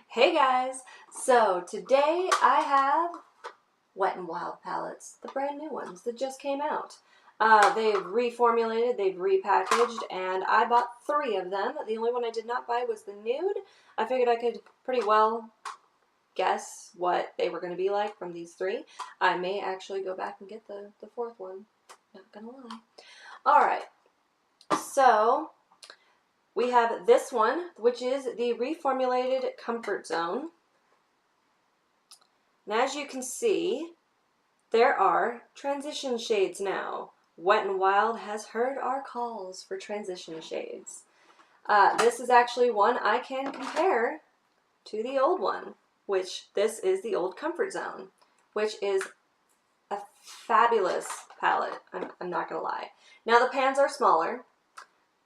Hey guys! So today I have Wet n Wild palettes, the brand new ones that just came out. They've reformulated, they've repackaged, and I bought 3 of them. The only one I did not buy was the nude. I figured I could pretty well guess what they were going to be like from these 3. I may actually go back and get the 4th one. Not gonna lie. Alright, so we have this one, which is the reformulated Comfort Zone. And as you can see, there are transition shades now. Wet n Wild has heard our calls for transition shades. This is actually one I can compare to the old one, which this is the old Comfort Zone, which is a fabulous palette. I'm not going to lie. Now the pans are smaller,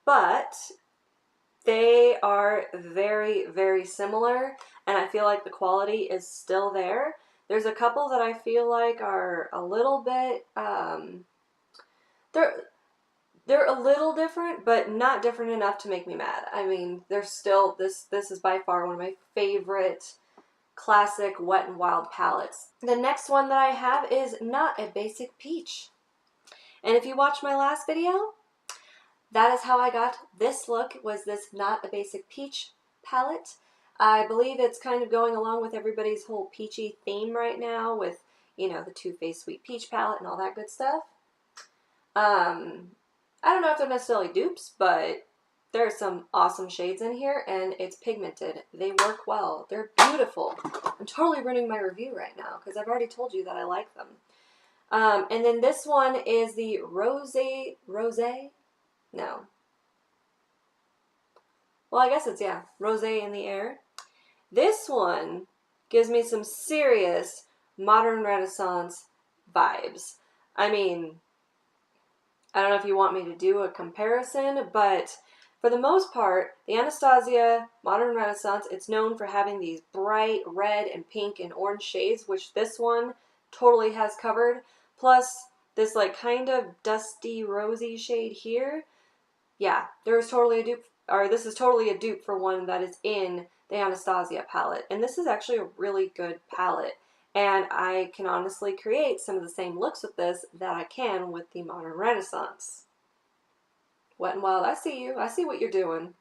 but they are very, very similar, and I feel like the quality is still there. There's a couple that I feel like are a little bit, they're a little different, but not different enough to make me mad. I mean, they're still, this is by far one of my favorite classic Wet n Wild palettes. The next one that I have is Not a Basic Peach. And if you watched my last video, that is how I got this look, was this Not a Basic Peach palette. I believe it's kind of going along with everybody's whole peachy theme right now with, you know, the Too Faced Sweet Peach palette and all that good stuff. I don't know if they're necessarily dupes, but there are some awesome shades in here, and it's pigmented. They work well. They're beautiful. I'm totally ruining my review right now because I've already told you that I like them. And then this one is the Rose? No. Well, I guess it's, yeah, Rosé in the Air. This one gives me some serious modern Renaissance vibes. I mean, I don't know if you want me to do a comparison, but for the most part, the Anastasia Modern Renaissance, it's known for having these bright red and pink and orange shades, which this one totally has covered. Plus, this like kind of dusty rosy shade here. Yeah, there's totally a dupe, or this is totally a dupe for one that is in the Anastasia palette. And this is actually a really good palette. And I can honestly create some of the same looks with this that I can with the Modern Renaissance. Wet n Wild, I see you. I see what you're doing.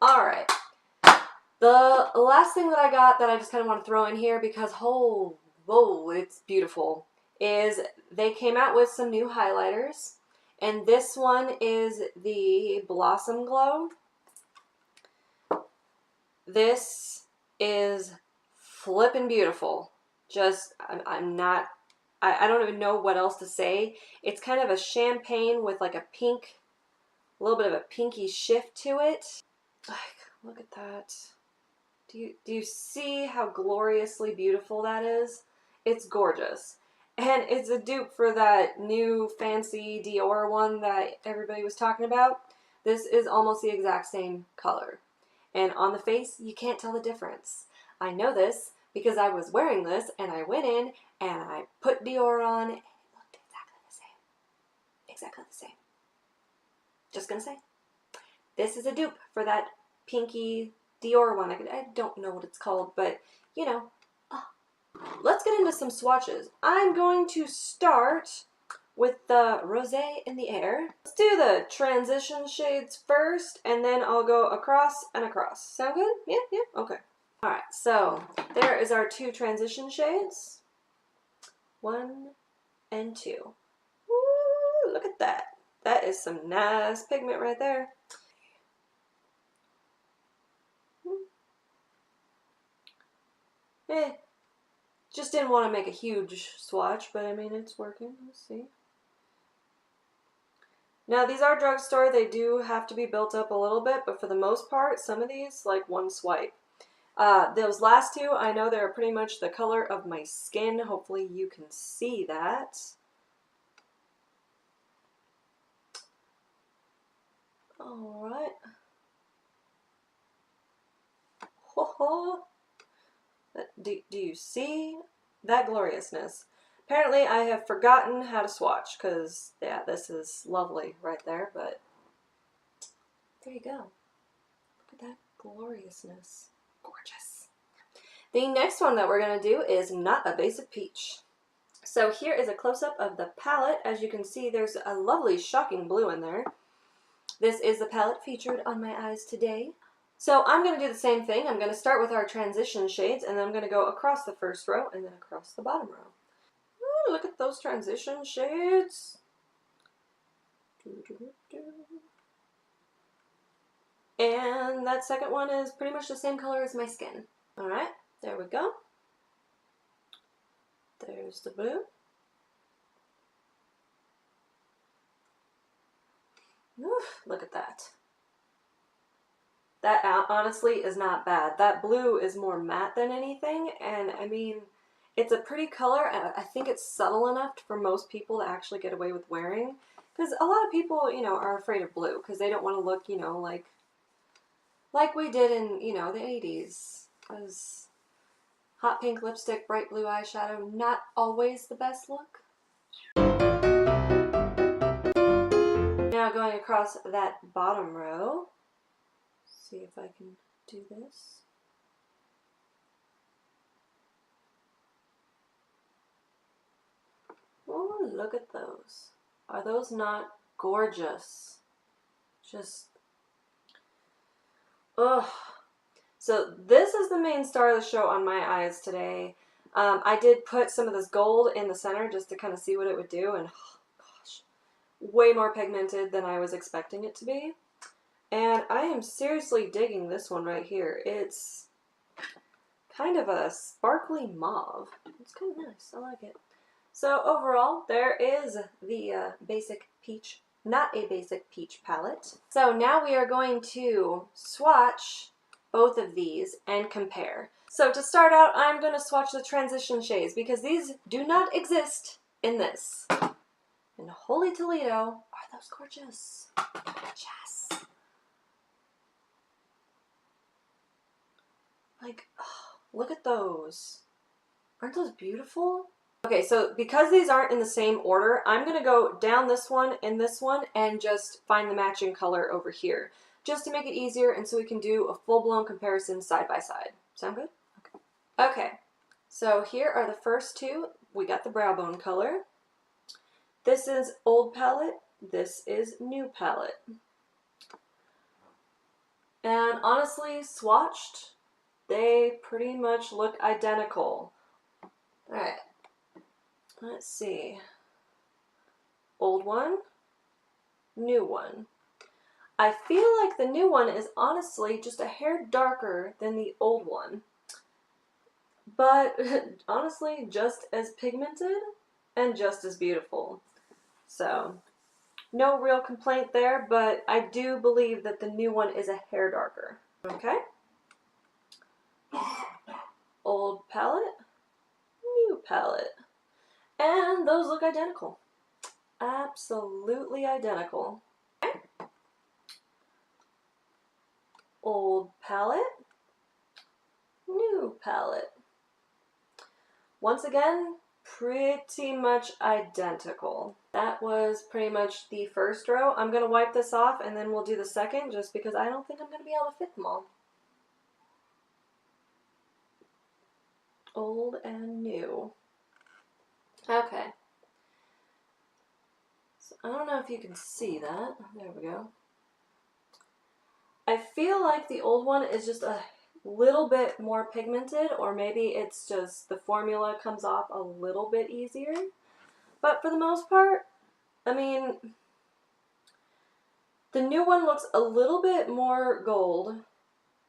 Alright. The last thing that I got that I just kind of want to throw in here because, whoa, it's beautiful, is they came out with some new highlighters. And this one is the Blossom Glow. This is flippin' beautiful. Just, I don't even know what else to say. It's kind of a champagne with like a pink, a little bit of a pinky shift to it. Like, look at that. Do you see how gloriously beautiful that is? It's gorgeous. And it's a dupe for that new fancy Dior one that everybody was talking about. This is almost the exact same color. And on the face, you can't tell the difference. I know this because I was wearing this and I went in and I put Dior on and it looked exactly the same. Exactly the same. Just gonna say. This is a dupe for that pinky Dior one. I don't know what it's called, but you know. Let's get into some swatches. I'm going to start with the Rosé in the Air. Let's do the transition shades first, and then I'll go across and across. Sound good? Yeah, okay. Alright, so there is our 2 transition shades. 1 and 2. Woo, look at that. That is some nice pigment right there. Just didn't want to make a huge swatch, but I mean, it's working. Let's see. Now, these are drugstore. They do have to be built up a little bit, but for the most part, some of these, like one swipe. Those last 2, I know they're pretty much the color of my skin. Hopefully you can see that. Alright. Ho ho! Do you see that gloriousness? Apparently I have forgotten how to swatch because, yeah, this is lovely right there, but there you go. Look at that gloriousness. Gorgeous. The next one that we're going to do is Not a Basic Peach. So here is a close-up of the palette. As you can see, there's a lovely shocking blue in there. This is the palette featured on my eyes today. So I'm going to do the same thing. I'm going to start with our transition shades, and then I'm going to go across the first row and then across the bottom row. Ooh, look at those transition shades. And that second one is pretty much the same color as my skin. All right, there we go. There's the blue. Oof, look at that. That honestly is not bad. That blue is more matte than anything, and I mean, it's a pretty color, and I think it's subtle enough for most people to actually get away with wearing, because a lot of people, you know, are afraid of blue because they don't want to look, you know, like we did in, you know, the 80s. Because hot pink lipstick, bright blue eyeshadow, not always the best look. Now going across that bottom row, see if I can do this. Oh, look at those. Are those not gorgeous? Just, ugh. So this is the main star of the show on my eyes today. I did put some of this gold in the center just to kind of see what it would do, and oh gosh, way more pigmented than I was expecting it to be. And I am seriously digging this one right here. It's kind of a sparkly mauve. It's kind of nice. I like it. So overall, there is the basic peach, not a basic peach palette. So now we are going to swatch both of these and compare. So to start out, I'm going to swatch the transition shades because these do not exist in this. And holy Toledo, are those gorgeous? Yes. Like, oh, look at those. Aren't those beautiful? Okay, so because these aren't in the same order, I'm going to go down this one and this one and just find the matching color over here, just to make it easier and so we can do a full-blown comparison side by side. Sound good? Okay. Okay, so here are the first two. We got the brow bone color. This is old palette. This is new palette. And honestly, swatched, they pretty much look identical. All right. Let's see. Old one, new one. I feel like the new one is honestly just a hair darker than the old one. But honestly, just as pigmented and just as beautiful. So, no real complaint there, but I do believe that the new one is a hair darker. Okay. Old palette, new palette. And those look identical. Absolutely identical. Okay. Old palette, new palette. Once again, pretty much identical. That was pretty much the first row. I'm going to wipe this off and then we'll do the second just because I don't think I'm going to be able to fit them all. Old and new. Okay. So I don't know if you can see that. There we go. I feel like the old one is just a little bit more pigmented, or maybe it's just the formula comes off a little bit easier. But for the most part, I mean, the new one looks a little bit more gold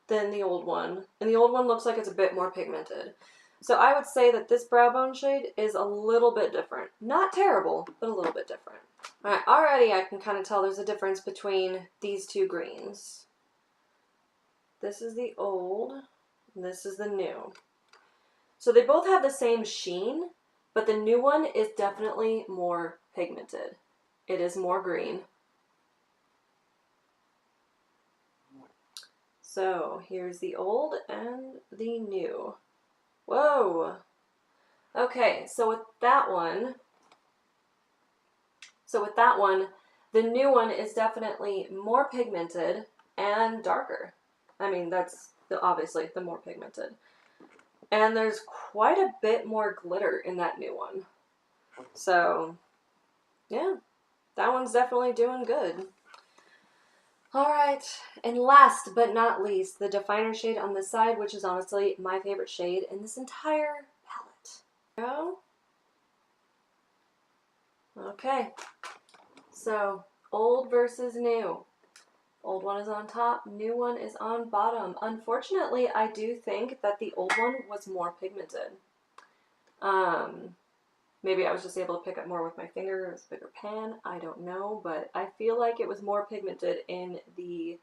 than the old one, and the old one looks like it's a bit more pigmented. So I would say that this brow bone shade is a little bit different. Not terrible, but a little bit different. Alright, already I can kind of tell there's a difference between these two greens. This is the old, and this is the new. So they both have the same sheen, but the new one is definitely more pigmented. It is more green. So here's the old and the new. Whoa! Okay, so with that one, the new one is definitely more pigmented and darker. I mean, that's obviously the more pigmented. And there's quite a bit more glitter in that new one. So, yeah, that one's definitely doing good. Alright, and last but not least, the definer shade on this side, which is honestly my favorite shade in this entire palette. Go. Okay, so old versus new. Old one is on top, new one is on bottom. Unfortunately, I do think that the old one was more pigmented. Maybe I was just able to pick up more with my finger. It was a bigger pan. I don't know, but I feel like it was more pigmented in the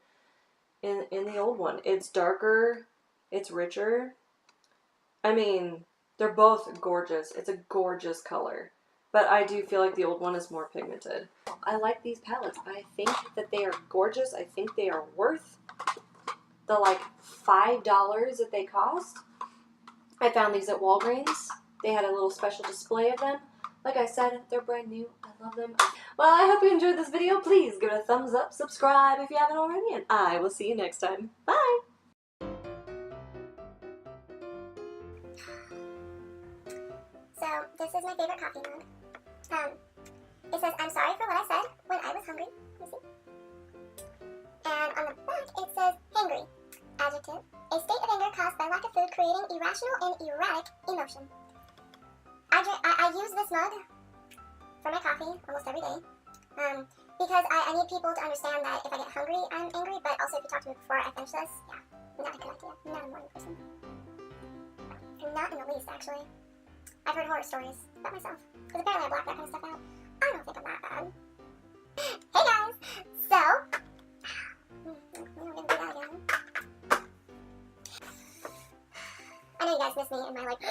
old one. It's darker. It's richer. I mean, they're both gorgeous. It's a gorgeous color. But I do feel like the old one is more pigmented. I like these palettes. I think that they are gorgeous. I think they are worth the like $5 that they cost. I found these at Walgreens. They had a little special display of them. Like I said, they're brand new. I love them. Well, I hope you enjoyed this video. Please give it a thumbs up, subscribe if you haven't already, and I will see you next time. Bye! So, this is my favorite coffee mug. It says, "I'm sorry for what I said when I was hungry." You see? And on the back, it says, "hangry." Adjective. A state of anger caused by lack of food, creating irrational and erratic emotion. I use this mug for my coffee almost every day. Because I need people to understand that if I get hungry, I'm angry, but also if you talk to me before I finish this, yeah, not a good idea. I'm not a morning person. I'm not in the least, actually. I've heard horror stories about myself, because apparently I block that kind of stuff out. I don't think I'm that bad. Hey guys! So, we're gonna do that again. I know you guys miss me in my like,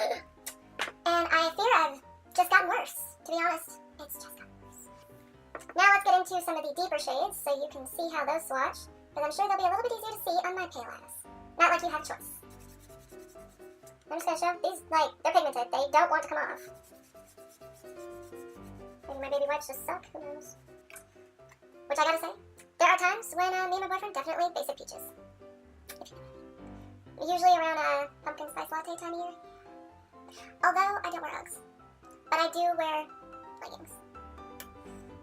and I fear I've just gotten worse. To be honest, it's just gotten worse. Now let's get into some of the deeper shades so you can see how those swatch, because I'm sure they'll be a little bit easier to see on my pale ass. Not like you have a choice. I'm just gonna show these, like, they're pigmented. They don't want to come off. Maybe my baby wipes just suck, who knows? Which I gotta say, there are times when me and my boyfriend definitely basic peaches. If you know what I mean. Usually around pumpkin spice latte time of year. Although I don't wear Uggs. But I do wear leggings.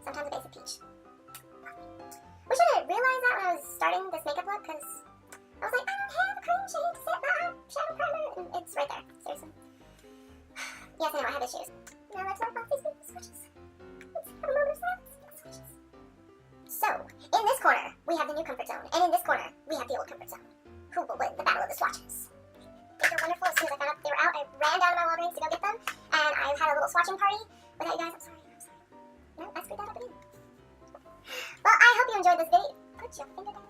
Sometimes a basic peach. Wish I didn't realize that when I was starting this makeup look, because I was like, I don't have a cream shade to set my shadow primer, and it's right there, seriously. Yes, I know, I have issues. Now let's talk about these beautiful swatches. Let's have a moment of silence for the swatches. So, in this corner, we have the new comfort zone, and in this corner, we have the old comfort zone. Who will win the battle of the swatches? These are wonderful. As soon as I found out that they were out, I ran down to my Walgreens to go get them, and I had a little swatching party without you guys. I'm sorry. No, I screwed that up again. Well, I hope you enjoyed this video. Put your finger down.